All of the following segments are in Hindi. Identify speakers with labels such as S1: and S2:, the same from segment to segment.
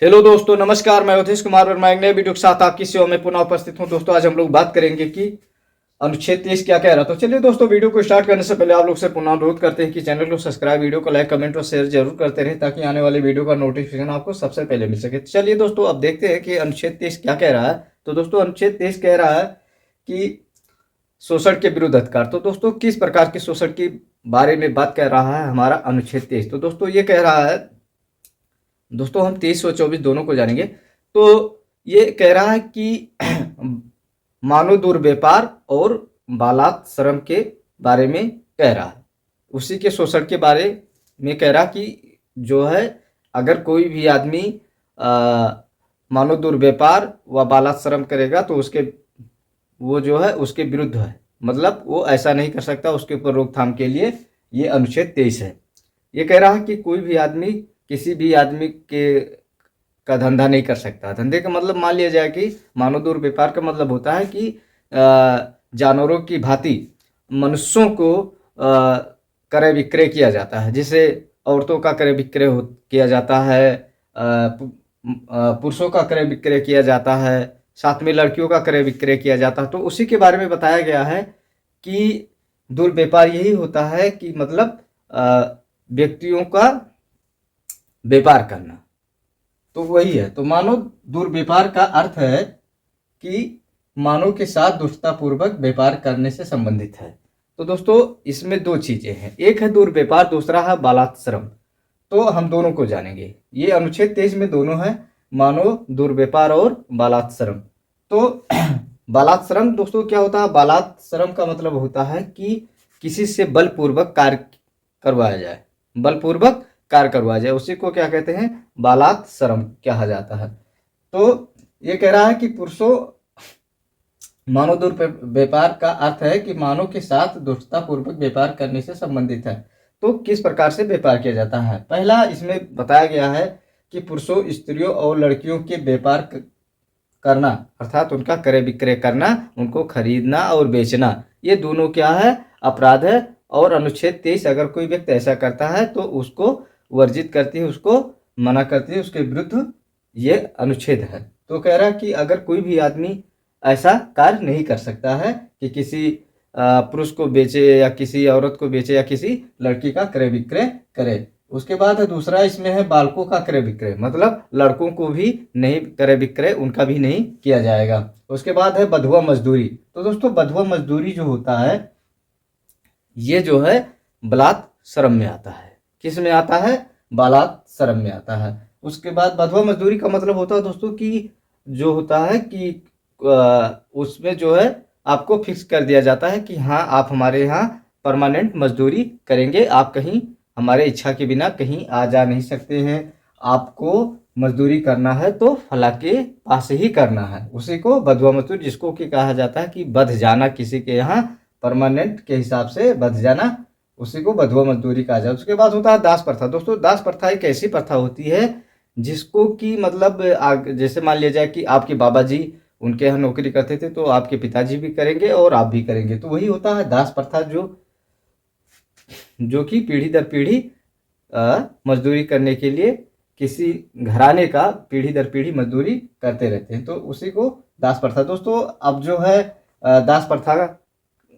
S1: हेलो दोस्तों, नमस्कार। मैं अवधेश कुमार वर्मा एक नए वीडियो के साथ आपकी सेवा में पुनः उपस्थित हूं। दोस्तों, आज हम लोग बात करेंगे कि अनुच्छेद 23 क्या कह रहा। तो चलिए दोस्तों, वीडियो को स्टार्ट करने से पहले आप लोग से पुनः अनुरोध करते हैं कि चैनल को सब्सक्राइब, वीडियो को लाइक, कमेंट और शेयर जरूर करते रहे ताकि आने वाले वीडियो का नोटिफिकेशन आपको सबसे पहले मिल सके। चलिए दोस्तों, अब देखते हैं कि अनुच्छेद 23 क्या कह रहा है। तो दोस्तों, अनुच्छेद 23 कह रहा है कि शोषण के विरुद्ध अधिकार। तो दोस्तों, किस प्रकार के शोषण के बारे में बात कर रहा है हमारा अनुच्छेद 23। तो दोस्तों, ये कह रहा है, दोस्तों हम 23 और 24 दोनों को जानेंगे। तो ये कह रहा है कि मानव दुर्व्यापार और बालात श्रम के बारे में कह रहा है, उसी के शोषण के बारे में कह रहा कि जो है, अगर कोई भी आदमी मानव दुर्व्यापार व बालात श्रम करेगा तो उसके वो जो है उसके विरुद्ध है, मतलब वो ऐसा नहीं कर सकता। उसके ऊपर रोकथाम के लिए ये अनुच्छेद 23 है। ये कह रहा है कि कोई भी आदमी किसी भी आदमी के का धंधा नहीं कर सकता। धंधे का मतलब मान लिया जाए कि मानव दुर्व्यापार का मतलब होता है कि जानवरों की भांति मनुष्यों को क्रय विक्रय किया जाता है। जिसे औरतों का क्रय विक्रय किया जाता है, पुरुषों का क्रय विक्रय किया जाता है, साथ में लड़कियों का क्रय विक्रय किया जाता है। तो उसी के बारे में बताया गया है कि दुर्व्यापार यही होता है कि मतलब व्यक्तियों का व्यापार करना, तो वही है। तो मानव दुर्व्यापार का अर्थ है कि मानव के साथ दुष्टतापूर्वक व्यापार करने से संबंधित है। तो दोस्तों, इसमें दो चीजें हैं, एक है दुर्व्यापार, दूसरा है बालात श्रम। तो हम दोनों को जानेंगे। ये अनुच्छेद 23 में दोनों है, मानव दुर्व्यापार और बालात श्रम। तो बालात श्रम दोस्तों क्या होता है? बालात श्रम का मतलब होता है कि किसी से बलपूर्वक कार्य करवाया जाए, बलपूर्वक कार्य करवाया जाए, उसी को क्या कहते हैं? बालात श्रम कहा जाता है। तो ये कह रहा है कि पुरुषों मानव दुर्व्यापार का अर्थ है कि मानव के साथ दुष्टतापूर्वक व्यापार करने से संबंधित है। तो किस प्रकार से व्यापार किया जाता है? पहला इसमें बताया गया है कि पुरुषों, स्त्रियों और लड़कियों के व्यापार करना, अर्थात उनका क्रय विक्रय करना, उनको खरीदना और बेचना, ये दोनों क्या है? अपराध है। और अनुच्छेद 23 अगर कोई व्यक्ति ऐसा करता है तो उसको वर्जित करती है, उसको मना करती है, उसके विरुद्ध ये अनुच्छेद है। तो कह रहा है कि अगर कोई भी आदमी ऐसा कार्य नहीं कर सकता है कि किसी पुरुष को बेचे या किसी औरत को बेचे या किसी लड़की का क्रय विक्रय करे। उसके बाद है दूसरा, इसमें है बालकों का क्रय विक्रय, मतलब लड़कों को भी नहीं क्रय विक्रय, उनका भी नहीं किया जाएगा। उसके बाद है बधुआ मजदूरी। तो दोस्तों, बधुआ मजदूरी जो होता है ये जो है बालात श्रम में आता है। किस में आता है? बालात श्रम में आता है। उसके बाद बधुआ मजदूरी का मतलब होता है दोस्तों कि जो होता है कि उसमें जो है आपको फिक्स कर दिया जाता है कि हाँ, आप हमारे यहाँ परमानेंट मजदूरी करेंगे, आप कहीं हमारे इच्छा के बिना कहीं आ जा नहीं सकते हैं। आपको मजदूरी करना है तो फला के पास ही करना है, उसी को बधुआ मजदूरी, जिसको कि कहा जाता है कि बध जाना, किसी के यहाँ परमानेंट के हिसाब से बध जाना, उसी को बधुआ मजदूरी कहा जाता है। उसके बाद होता है दास प्रथा। दोस्तों, दास प्रथा एक ऐसी प्रथा होती है जिसको कि मतलब जैसे मान लिया जाए कि आपके बाबा जी उनके यहाँ नौकरी करते थे तो आपके पिताजी भी करेंगे और आप भी करेंगे। तो वही होता है दास प्रथा, जो कि पीढ़ी दर पीढ़ी मजदूरी करने के लिए किसी घराने का पीढ़ी दर पीढ़ी मजदूरी करते रहते हैं, तो उसी को दास प्रथा। दोस्तों, अब जो है दास प्रथा का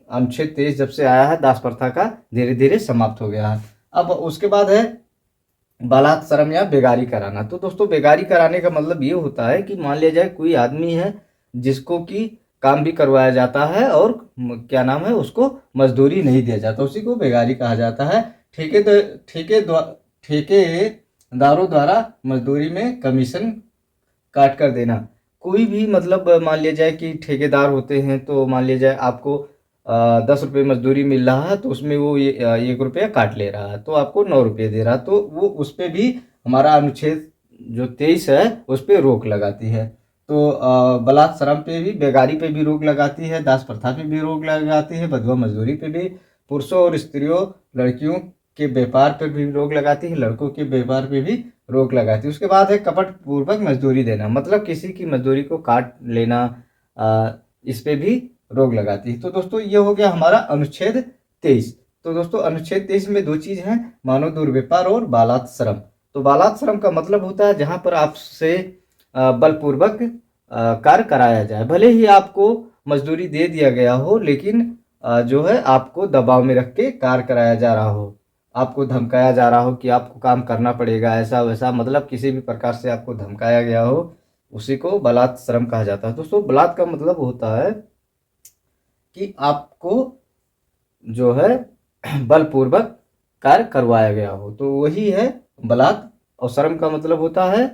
S1: अनुच्छेद 23 जब से आया है, दास प्रथा का धीरे धीरे समाप्त हो गया है। अब उसके बाद है बालात श्रम या बेगारी कराना। तो दोस्तों, बेगारी कराने का मतलब ये होता है कि मान लिया जाए कोई आदमी है जिसको कि काम भी करवाया जाता है और क्या नाम है, उसको मजदूरी नहीं दिया जाता, उसी को बेगारी कहा जाता है। ठेकेदारों द्वारा मजदूरी में कमीशन काट कर देना। कोई भी मतलब मान लिया जाए कि ठेकेदार होते हैं, तो मान लिया जाए आपको 10 रुपये मजदूरी मिल रहा है, तो उसमें वो 1 रुपया काट ले रहा है, तो आपको 9 रुपये दे रहा है। तो वो उस पर भी हमारा अनुच्छेद जो 23 है उस पर रोक लगाती है। तो बलात् श्रम पे भी, बेगारी पे भी रोक लगाती है, दास प्रथा पे भी रोक लगाती है, बधुआ मजदूरी पे भी, पुरुषों और स्त्रियों, लड़कियों के व्यापार पर भी रोक लगाती है, लड़कों के व्यापार पे भी रोक लगाती है। उसके बाद है कपट पूर्वक मजदूरी देना, मतलब किसी की मजदूरी को काट लेना, इस पे भी रोक लगाती है। तो दोस्तों, ये हो गया हमारा अनुच्छेद 23। तो दोस्तों, अनुच्छेद 23 में दो चीज हैं, मानव दुर्व्यापार और बालात् श्रम। तो बालात श्रम का मतलब होता है जहाँ पर आपसे बलपूर्वक कार्य कराया जाए, भले ही आपको मजदूरी दे दिया गया हो, लेकिन जो है आपको दबाव में रख के कार्य कराया जा रहा हो, आपको धमकाया जा रहा हो कि आपको काम करना पड़ेगा, ऐसा वैसा, मतलब किसी भी प्रकार से आपको धमकाया गया हो, उसी को बलात् श्रम कहा जाता है। दोस्तों बलात् का मतलब होता है कि आपको जो है बलपूर्वक कार्य करवाया गया हो, तो वही है बलात्। और श्रम का मतलब होता है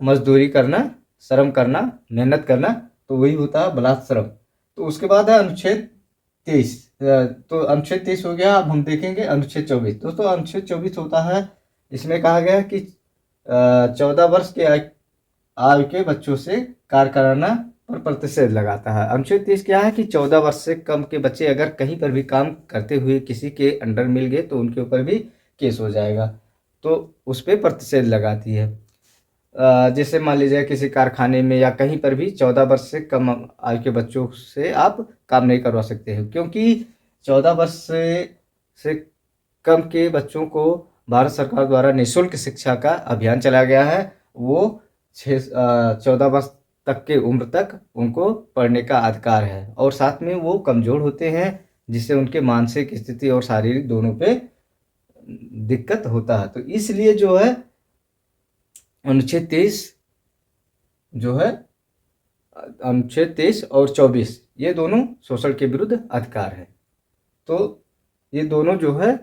S1: मजदूरी करना, श्रम करना, मेहनत करना, तो वही होता है बलात् श्रम। तो उसके बाद है अनुच्छेद 23। तो अनुच्छेद 23 हो गया। अब हम देखेंगे अनुच्छेद 24। दोस्तों अनुच्छेद 24 होता है, इसमें कहा गया कि 14 वर्ष के आयु के बच्चों से कार्य कराना पर प्रतिषेध लगाता है। अनुच्छेद 30 क्या है कि 14 वर्ष से कम के बच्चे अगर कहीं पर भी काम करते हुए किसी के अंडर मिल गए तो उनके ऊपर भी केस हो जाएगा, तो उस पर प्रतिषेध लगाती है। जैसे मान लीजिए किसी कारखाने में या कहीं पर भी 14 वर्ष से कम आयु के बच्चों से आप काम नहीं करवा सकते हो, क्योंकि 14 वर्ष से कम के बच्चों को भारत सरकार द्वारा निःशुल्क शिक्षा का अभियान चलाया गया है। वो 14 वर्ष तक के उम्र तक उनको पढ़ने का अधिकार है, और साथ में वो कमज़ोर होते हैं, जिससे उनके मानसिक स्थिति और शारीरिक दोनों पे दिक्कत होता है। तो इसलिए जो है अनुच्छेद 23 जो है, अनुच्छेद 23 और 24 ये दोनों शोषण के विरुद्ध अधिकार है। तो ये दोनों जो है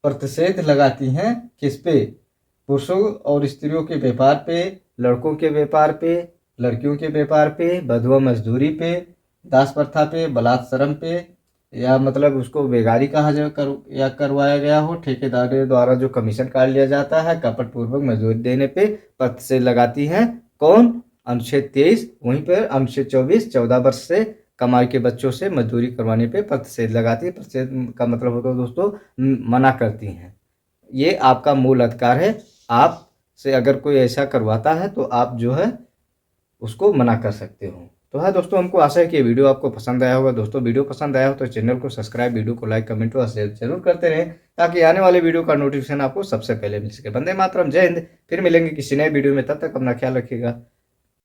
S1: प्रतिषेध लगाती हैं किस पे? पुरुषों और स्त्रियों के व्यापार पे, लड़कों के व्यापार पे, लड़कियों के व्यापार पे, बधुआ मजदूरी पे, दास प्रथा पे, बलात् श्रम पे, या मतलब उसको बेगारी कहा जा या करवाया गया हो, ठेकेदार द्वारा जो कमीशन काट लिया जाता है, कपटपूर्वक मजदूरी देने पे प्रतिषेध लगाती हैं। कौन? अनुच्छेद 23। वहीं पर अनुच्छेद 24 14 वर्ष से कम आयु के बच्चों से मजदूरी करवाने पे प्रतिषेध लगाती है। प्रतिषेध का मतलब होता है दोस्तों मना करती हैं। ये आपका मूल अधिकार है। आपसे अगर कोई ऐसा करवाता है तो आप जो है उसको मना कर सकते हो। तो हाँ दोस्तों, हमको आशा है कि वीडियो आपको पसंद आया होगा। दोस्तों वीडियो पसंद आया हो तो चैनल को सब्सक्राइब, वीडियो को लाइक, कमेंट और शेयर जरूर करते रहें, ताकि आने वाले वीडियो का नोटिफिकेशन आपको सबसे पहले मिल सके। वंदे मातरम, जय हिंद। फिर मिलेंगे किसी नए वीडियो में, तब तक अपना ख्याल रखिएगा।